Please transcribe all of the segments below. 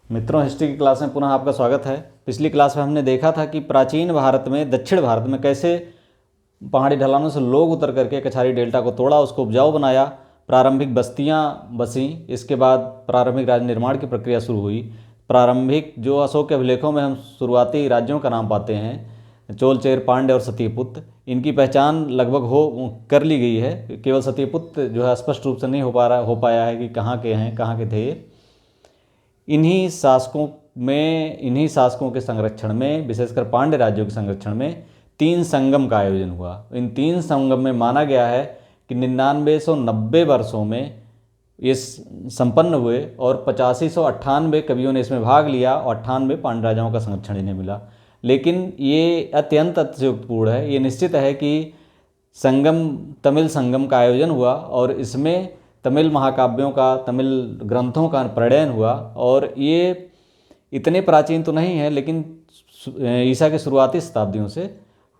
मित्रों, हिस्ट्री की क्लास में पुनः आपका स्वागत है। पिछली क्लास में हमने देखा था कि प्राचीन भारत में, दक्षिण भारत में कैसे पहाड़ी ढलानों से लोग उतर करके कछारी डेल्टा को तोड़ा, उसको उपजाऊ बनाया, प्रारंभिक बस्तियां बसीं। इसके बाद प्रारंभिक राज्य निर्माण की प्रक्रिया शुरू हुई। प्रारंभिक जो अशोक के अभिलेखों में हम शुरुआती राज्यों का नाम पाते हैं, चोल, चेर, पांड्य और सत्यपुत्र, इनकी पहचान लगभग कर ली गई है। केवल सत्यपुत्र जो है स्पष्ट रूप से नहीं हो पाया है कि कहाँ के हैं, कहाँ के थे। इन्हीं शासकों के संरक्षण में, विशेषकर पांड्य राज्यों के संरक्षण में 3 संगम का आयोजन हुआ। इन 3 संगम में माना गया है कि 9990 वर्षों में ये संपन्न हुए और 8598 कवियों ने इसमें भाग लिया और 98 पांड्य राजाओं का संरक्षण इन्हें मिला। लेकिन ये अत्यंत अतिशयोक्तिपूर्ण है। ये निश्चित है कि तमिल संगम का आयोजन हुआ और इसमें तमिल महाकाव्यों का, तमिल ग्रंथों का प्रणयन हुआ। और ये इतने प्राचीन तो नहीं है, लेकिन ईसा के शुरुआती शताब्दियों से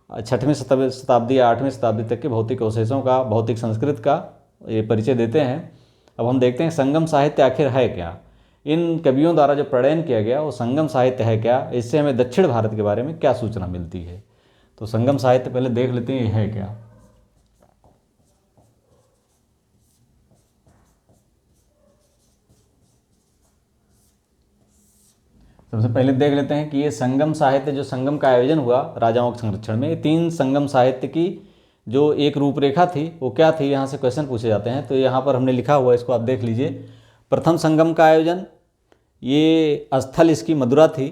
6वीं शताब्दी या 8वीं शताब्दी तक के भौतिक अवशेषों का, भौतिक संस्कृत का ये परिचय देते हैं। अब हम देखते हैं संगम साहित्य आखिर है क्या। इन कवियों द्वारा जो प्रणयन किया गया वो संगम साहित्य है क्या, इससे हमें दक्षिण भारत के बारे में क्या सूचना मिलती है। तो संगम साहित्य पहले देख लेते हैं, ये है क्या। सबसे पहले देख लेते हैं कि ये संगम साहित्य, जो संगम का आयोजन हुआ राजाओं के संरक्षण में, 3 संगम साहित्य की जो एक रूपरेखा थी वो क्या थी। यहाँ से क्वेश्चन पूछे जाते हैं, तो यहाँ पर हमने लिखा हुआ है, इसको आप देख लीजिए। प्रथम संगम का आयोजन, ये स्थल इसकी मदुरा थी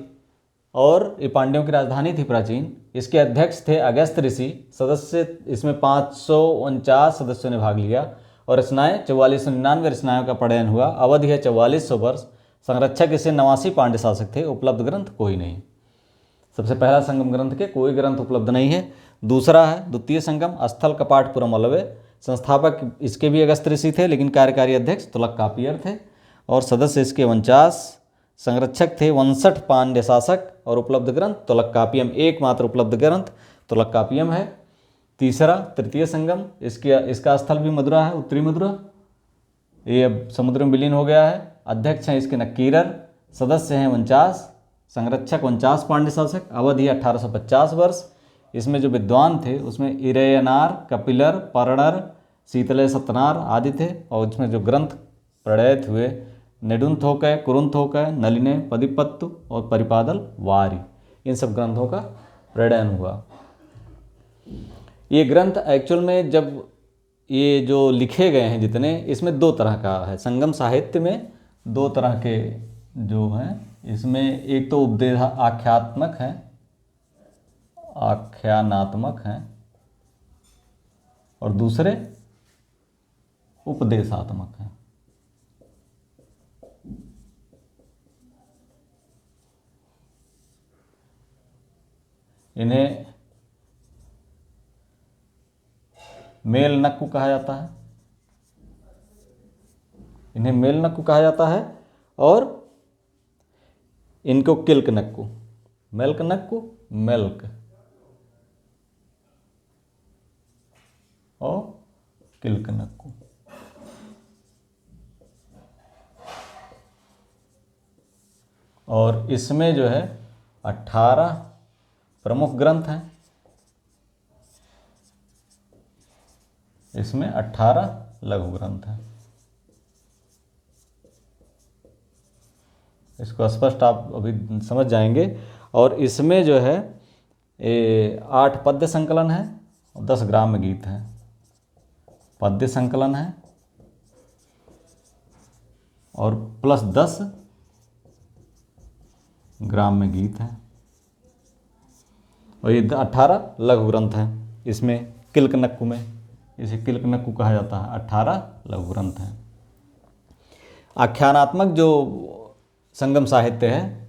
और ये पांड्यों की राजधानी थी प्राचीन। इसके अध्यक्ष थे अगस्त्य ऋषि। सदस्य इसमें 549 सदस्यों ने भाग लिया और रचनाएं 4499 रचनाओं का पठन हुआ। अवधि है 4400 वर्ष। संरक्षक इसे 89 पांड्य शासक थे। उपलब्ध ग्रंथ कोई नहीं। सबसे पहला संगम ग्रंथ के कोई ग्रंथ उपलब्ध नहीं है। दूसरा है द्वितीय संगम, स्थल कपाटपुरम अलवे। संस्थापक इसके भी अगस्त्य ऋषि थे, लेकिन कार्यकारी अध्यक्ष तुलकापियर थे और सदस्य इसके 49। संरक्षक थे 59 पांड्य शासक और उपलब्ध ग्रंथ तुलकापियम, एकमात्र उपलब्ध ग्रंथ तुलकापियम है। तीसरा तृतीय संगम, इसका स्थल भी मदुरा है, उत्तरी मदुरा। ये अब समुद्र में विलीन हो गया है। अध्यक्ष हैं इसके नक्कीरर। सदस्य हैं 49। संरक्षक 49 पांड्य शासक। अवधि 1850 वर्ष। इसमें जो विद्वान थे उसमें इरयनार, कपिलर, पर्णर, शीतले सतनार आदि थे। और इसमें जो ग्रंथ प्रणयित हुए, नेडुंथोकय, कुरुंथोकय, नलिने, पदिपत्तु और परिपादल वारी, इन सब ग्रंथों का प्रणयन हुआ। ये ग्रंथ एक्चुअल में जब ये जो लिखे गए हैं जितने, इसमें 2 तरह का है। संगम साहित्य में 2 तरह के जो हैं, इसमें एक तो उपदेश आख्यानात्मक हैं और दूसरे उपदेशात्मक हैं। इन्हें मेल नक्कु कहा जाता है। इन्हें मेल नक्कु कहा जाता है और इनको किल्क नक्कु, मेल्क नक्कु, मेल्क और किल्क नक्कु। और इसमें जो है 18 प्रमुख ग्रंथ हैं। इसमें 18 लघु ग्रंथ हैं। इसको स्पष्ट आप अभी समझ जाएंगे। और इसमें जो है 8 पद्य संकलन है और 10 ग्राम्य गीत हैं। पद्य संकलन है और प्लस 10 ग्राम्य गीत हैं। और ये 18 लघु ग्रंथ हैं। इसमें किल्क नक्कु में, इसे किल्क नक्कु कहा जाता है। 18 लघु ग्रंथ हैं। आख्यानात्मक जो संगम साहित्य है,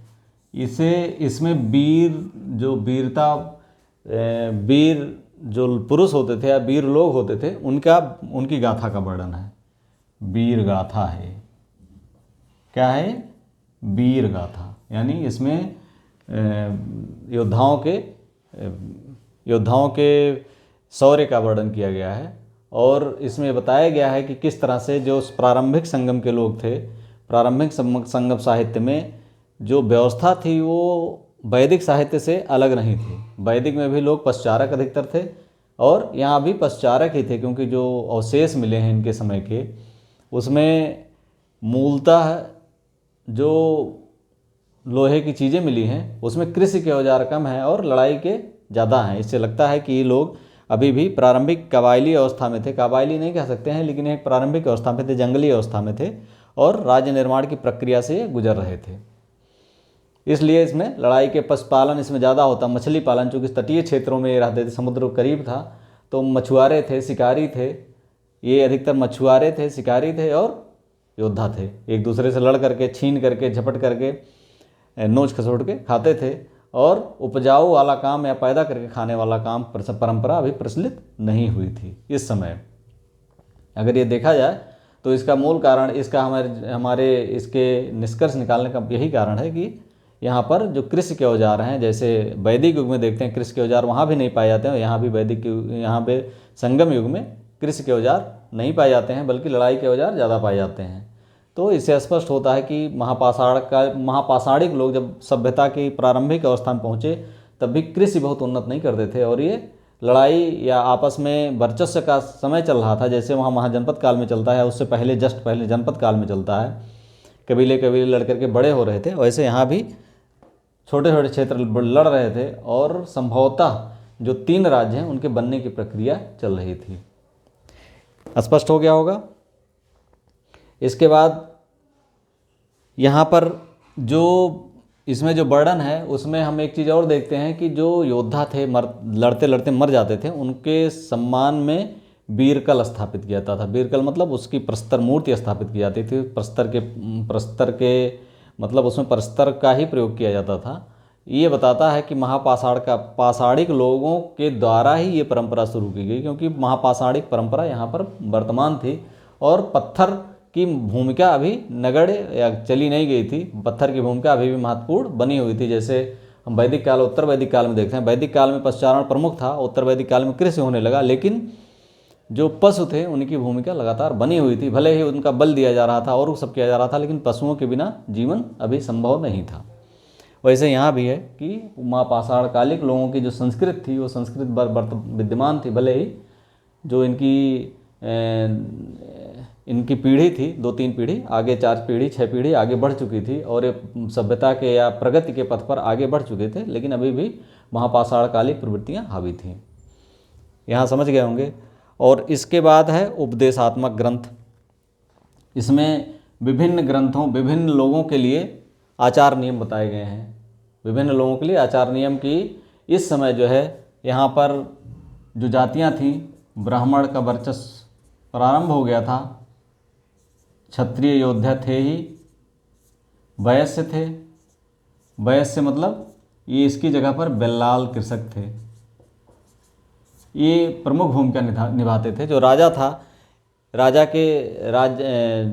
इसमें वीर जो पुरुष होते थे या वीर लोग होते थे, उनकी गाथा का वर्णन है। वीर गाथा है। क्या है? वीर गाथा। यानी इसमें योद्धाओं के शौर्य का वर्णन किया गया है। और इसमें बताया गया है कि किस तरह से जो प्रारंभिक संगम के लोग थे, प्रारंभिक संगम साहित्य में जो व्यवस्था थी वो वैदिक साहित्य से अलग नहीं थी। वैदिक में भी लोग पश्चारक अधिकतर थे और यहाँ भी पश्चारक ही थे, क्योंकि जो अवशेष मिले हैं इनके समय के उसमें मूलतः जो लोहे की चीज़ें मिली हैं उसमें कृषि के औजार कम हैं और लड़ाई के ज़्यादा हैं। इससे लगता है कि ये लोग अभी भी प्रारंभिक कबायली अवस्था में थे। कबायली नहीं कह सकते हैं, लेकिन एक प्रारंभिक अवस्था में थे, जंगली अवस्था में थे और राज्य निर्माण की प्रक्रिया से गुजर रहे थे। इसलिए इसमें लड़ाई के पशुपालन इसमें ज़्यादा होता, मछली पालन, चूँकि तटीय क्षेत्रों में ये रहते थे, समुद्र करीब था, तो मछुआरे थे, शिकारी थे। ये अधिकतर मछुआरे थे, शिकारी थे और योद्धा थे। एक दूसरे से लड़ करके, छीन करके, झपट करके, नोच खसोट के खाते थे और उपजाऊ वाला काम या पैदा करके खाने वाला काम परंपरा अभी प्रचलित नहीं हुई थी इस समय। अगर ये देखा जाए तो इसका मूल कारण, इसका हमारे इसके निष्कर्ष निकालने का यही कारण है कि यहाँ पर जो कृषि के औजार हैं, जैसे वैदिक युग में देखते हैं कृषि के औजार वहाँ भी नहीं पाए जाते हैं, यहाँ भी यहाँ पे संगम युग में कृषि के औजार नहीं पाए जाते हैं, बल्कि लड़ाई के औजार ज़्यादा पाए जाते हैं। तो इससे स्पष्ट होता है कि महापाषाणिक लोग जब सभ्यता की प्रारंभिक अवस्था में पहुँचे तब भी कृषि बहुत उन्नत नहीं करते थे और ये लड़ाई या आपस में वर्चस्व का समय चल रहा था, जैसे वहाँ महाजनपद काल में चलता है, उससे पहले जस्ट पहले जनपद काल में चलता है, कबीले कबीले लड़ करके बड़े हो रहे थे। वैसे यहाँ भी छोटे छोटे क्षेत्र लड़ रहे थे और संभवतः जो 3 राज्य हैं उनके बनने की प्रक्रिया चल रही थी। स्पष्ट हो गया होगा। इसके बाद यहाँ पर जो इसमें जो वर्णन है उसमें हम एक चीज़ और देखते हैं कि जो योद्धा थे लड़ते लड़ते मर जाते थे, उनके सम्मान में बीरकल स्थापित किया जाता था। बीरकल मतलब उसकी प्रस्तर मूर्ति स्थापित की जाती थी। प्रस्तर के मतलब उसमें प्रस्तर का ही प्रयोग किया जाता था। ये बताता है कि पाषाणिक लोगों के द्वारा ही ये परंपरा शुरू की गई, क्योंकि महापाषाणिक परंपरा यहाँ पर वर्तमान थी और पत्थर की भूमिका अभी नगण्य या चली नहीं गई थी। पत्थर की भूमिका अभी भी महत्वपूर्ण बनी हुई थी। जैसे हम वैदिक काल, उत्तर वैदिक काल में देखते हैं, वैदिक काल में पशुचारण प्रमुख था, उत्तर वैदिक काल में कृषि होने लगा, लेकिन जो पशु थे उनकी भूमिका लगातार बनी हुई थी। भले ही उनका बल दिया जा रहा था और सब किया जा रहा था, लेकिन पशुओं के बिना जीवन अभी संभव नहीं था। वैसे यहाँ भी है कि महापाषाणकालिक लोगों की जो संस्कृति थी वो संस्कृति विद्यमान थी, भले ही जो इनकी पीढ़ी थी 2-3 पीढ़ी आगे, 4 पीढ़ी 6 पीढ़ी आगे बढ़ चुकी थी और ये सभ्यता के या प्रगति के पथ पर आगे बढ़ चुके थे, लेकिन अभी भी महापाषाणकालिक प्रवृत्तियाँ हावी थीं। यहाँ समझ गए होंगे। और इसके बाद है उपदेशात्मक ग्रंथ। इसमें विभिन्न ग्रंथों, विभिन्न लोगों के लिए आचार नियम बताए गए हैं। विभिन्न लोगों के लिए आचार नियम की इस समय जो है यहाँ पर जो जातियाँ थीं, ब्राह्मण का वर्चस्व प्रारंभ हो गया था, क्षत्रिय योद्धा थे ही, वैश्य थे। वैश्य मतलब ये इसकी जगह पर बेल्लाल कृषक थे, ये प्रमुख भूमिका निभाते थे। जो राजा था, राजा के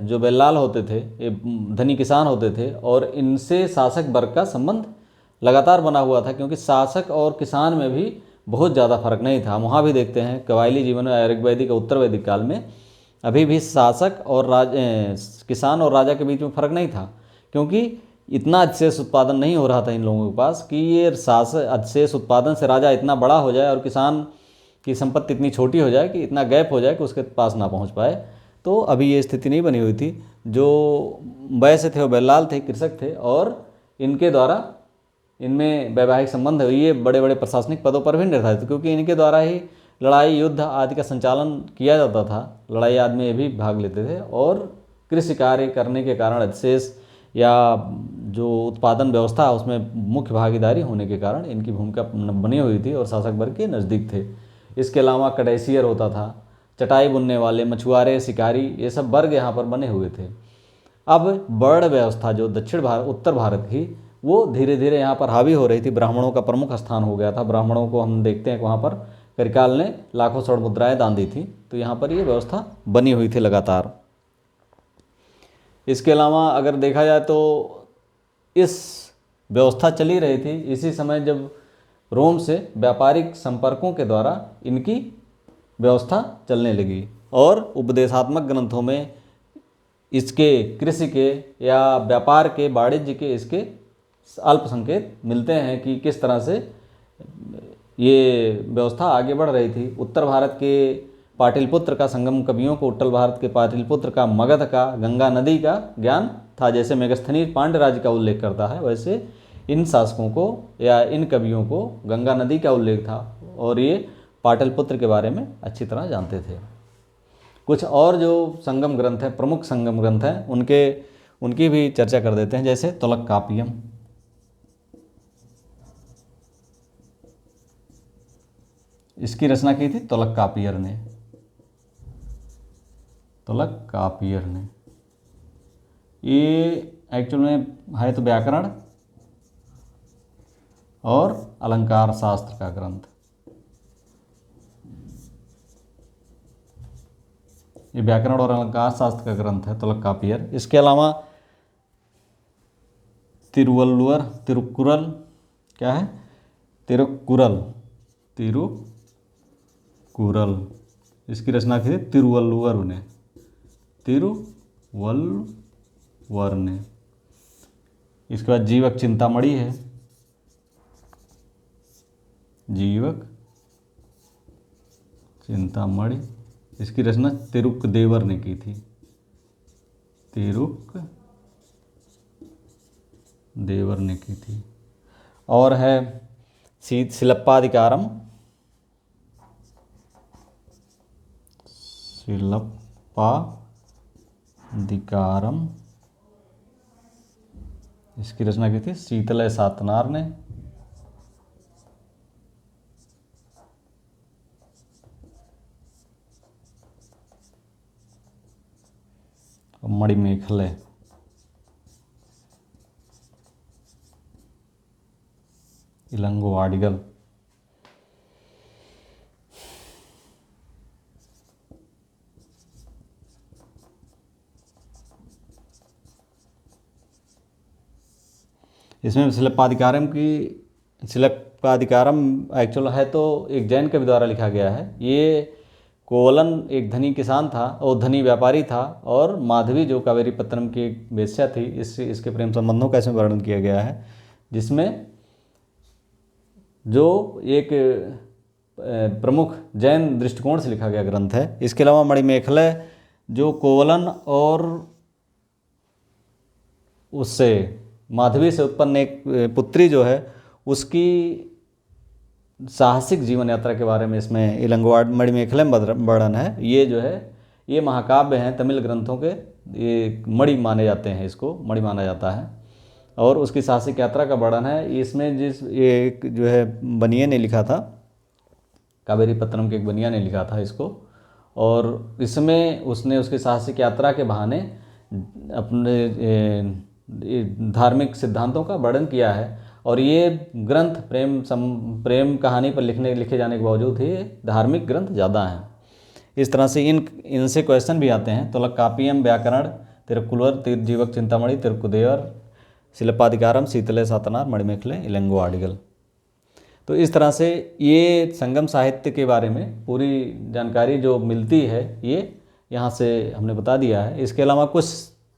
जो बेल्लाल होते थे ये धनी किसान होते थे और इनसे शासक वर्ग का संबंध लगातार बना हुआ था, क्योंकि शासक और किसान में भी बहुत ज़्यादा फर्क नहीं था। वहाँ भी देखते हैं कबायली जीवन में, ऋग वैदिक और उत्तर वैदिक काल में अभी भी शासक और किसान और राजा के बीच में फ़र्क नहीं था, क्योंकि इतना अवशेष उत्पादन नहीं हो रहा था इन लोगों के पास कि ये अवशेष उत्पादन से राजा इतना बड़ा हो जाए और किसान की संपत्ति इतनी छोटी हो जाए कि इतना गैप हो जाए कि उसके पास ना पहुंच पाए। तो अभी ये स्थिति नहीं बनी हुई थी। जो वैश्य थे वो बेल्लाल थे, कृषक थे और इनके द्वारा इनमें वैवाहिक संबंध ये बड़े बड़े प्रशासनिक पदों पर भी निर्धारित थे, क्योंकि इनके द्वारा ही लड़ाई, युद्ध आदि का संचालन किया जाता था। लड़ाई आदि में भी भाग लेते थे और कृषि कार्य करने के कारण अवशेष या जो उत्पादन व्यवस्था है उसमें मुख्य भागीदारी होने के कारण इनकी भूमिका बनी हुई थी और शासक वर्ग के नज़दीक थे। इसके अलावा कडेसियर होता था, चटाई बुनने वाले, मछुआरे, शिकारी, ये सब वर्ग यहाँ पर बने हुए थे। अब वर्ण व्यवस्था जो उत्तर भारत की, वो धीरे धीरे यहाँ पर हावी हो रही थी। ब्राह्मणों का प्रमुख स्थान हो गया था। ब्राह्मणों को हम देखते हैं कि वहाँ पर करिकाल ने लाखों स्वर्ण मुद्राएं दान दी थी, तो यहाँ पर ये व्यवस्था बनी हुई थी लगातार। इसके अलावा अगर देखा जाए तो इस व्यवस्था चली रही थी इसी समय जब रोम से व्यापारिक संपर्कों के द्वारा इनकी व्यवस्था चलने लगी और उपदेशात्मक ग्रंथों में इसके कृषि के या व्यापार के, वाणिज्य के इसके अल्प संकेत मिलते हैं कि किस तरह से ये व्यवस्था आगे बढ़ रही थी। उत्तर भारत के पाटलिपुत्र का संगम कवियों को उत्तर भारत के पाटलिपुत्र का, मगध का, गंगा नदी का ज्ञान था। जैसे मेगस्थनीय पांड्य राज्य का उल्लेख करता है, वैसे इन शासकों को या इन कवियों को गंगा नदी का उल्लेख था और ये पाटलिपुत्र के बारे में अच्छी तरह जानते थे। कुछ और जो संगम ग्रंथ हैं, प्रमुख संगम ग्रंथ हैं, उनकी भी चर्चा कर देते हैं। जैसे तोलकाप्पियम, इसकी रचना की थी तोलकाप्पियर ने। ये एक्चुअल में है तो व्याकरण और अलंकार शास्त्र का ग्रंथ। ये व्याकरण और अलंकार शास्त्र का ग्रंथ है तोलकाप्पियर। इसके अलावा तिरुक्कुरल, क्या है? तिरुक्कुरल, इसकी रचना की थी तिरुवल्लुवर ने। इसके बाद जीवक चिंतामणि है, इसकी रचना तिरुक्देवर ने की थी। और है शिलप्पाधिकारम, इसकी रचना की थी शीतलय सातनार ने। मणिमेखले, इलंगो आडिगल। इसमें शिलप्पाधिकारम एक्चुअल है तो एक जैन कवि द्वारा लिखा गया है। ये कोवलन एक धनी किसान था और धनी व्यापारी था, और माधवी जो कावेरीपत्तनम की एक वेश्या थी, इसके प्रेम संबंधों का इसमें वर्णन किया गया है, जिसमें जो एक प्रमुख जैन दृष्टिकोण से लिखा गया ग्रंथ है। इसके अलावा मणिमेखले जो कोवलन और उससे माधवी से उत्पन्न एक पुत्री जो है, उसकी साहसिक जीवन यात्रा के बारे में इसमें इलंगो मणिमेखले वर्णन है। ये जो है ये महाकाव्य हैं तमिल ग्रंथों के, ये मणि माने जाते हैं, इसको मणि माना जाता है। और उसकी साहसिक यात्रा का वर्णन है इसमें। ये एक जो है बनिया ने लिखा था, कावेरीपत्तनम के एक बनिया ने लिखा था इसको, और इसमें उसने उसकी साहसिक यात्रा के बहाने अपने धार्मिक सिद्धांतों का वर्णन किया है। और ये ग्रंथ प्रेम कहानी पर लिखे जाने के बावजूद ही धार्मिक ग्रंथ ज़्यादा हैं। इस तरह से इनसे क्वेश्चन भी आते हैं। तोलकाप्पियम व्याकरण, तिरुक्कुरल, जीवक चिंतामणि, तिरुक्देवर, शिलप्पाधिकारम, शीतलय सातनार, मणिमेखले, इलंगो आडिगल। तो इस तरह से ये संगम साहित्य के बारे में पूरी जानकारी जो मिलती है ये यहाँ से हमने बता दिया है। इसके अलावा कुछ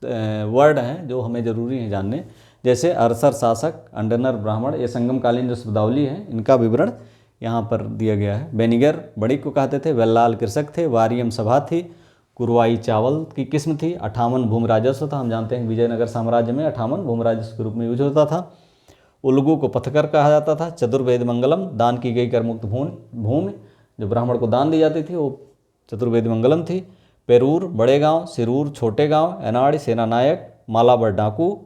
वर्ड हैं जो हमें ज़रूरी हैं जानने, जैसे अरसर शासक, अंडनर ब्राह्मण, ये संगमकालीन जो शब्दावली है इनका विवरण यहाँ पर दिया गया है। बेनिगर बड़ी को कहते थे, वेल्लाल कृषक थे, वारियम सभा थी, कुरवाई चावल की किस्म थी, 58 भूमि राजस्व था। हम जानते हैं विजयनगर साम्राज्य में 58 भूमि राजस्व के रूप में यूज होता था। उल्गू को पथकर कहा जाता था। चतुर्वेद मंगलम, दान की गई करमुक्त भूमि जो ब्राह्मण को दान दी जाती थी वो चतुर्वेद मंगलम थी। पेरूर बड़े गांव, सिरूर छोटे गांव, एनाड़ी सेनानायक, मालाबर डाकू,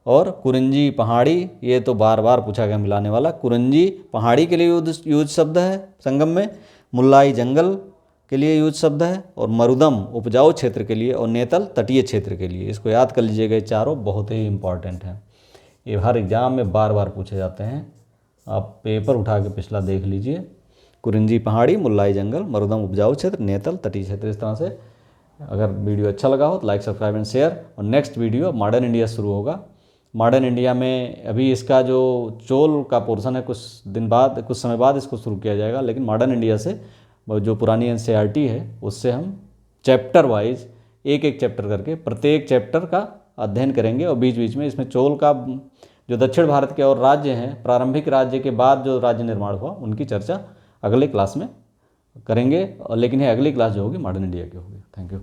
और कुरंजी पहाड़ी, ये तो बार बार पूछा गया मिलाने वाला। कुरंजी पहाड़ी के लिए यूज शब्द है संगम में, मुल्लाई जंगल के लिए यूज शब्द है, और मरुदम उपजाऊ क्षेत्र के लिए, और नेतल तटीय क्षेत्र के लिए। इसको याद कर लीजिएगा, ये चारों बहुत ही इंपॉर्टेंट हैं, ये हर एग्जाम में बार बार पूछे जाते हैं। आप पेपर उठा के पिछला देख लीजिए। कुरंजी पहाड़ी, मुल्लाई जंगल, मरुदम उपजाऊ क्षेत्र, नेतल तटीय क्षेत्र। इस तरह से अगर वीडियो अच्छा लगा हो तो लाइक, सब्सक्राइब एंड शेयर। और नेक्स्ट वीडियो मॉडर्न इंडिया शुरू होगा। मॉडर्न इंडिया में अभी इसका जो चोल का पोर्शन है कुछ समय बाद इसको शुरू किया जाएगा, लेकिन मॉडर्न इंडिया से जो पुरानी एनसीईआरटी है उससे हम चैप्टर वाइज एक चैप्टर करके प्रत्येक चैप्टर का अध्ययन करेंगे, और बीच बीच में इसमें चोल का जो दक्षिण भारत के और राज्य हैं, प्रारंभिक राज्य के बाद जो राज्य निर्माण हुआ, उनकी चर्चा अगले क्लास में करेंगे। लेकिन ये अगली क्लास जो होगी मॉडर्न इंडिया की होगी। Thank you.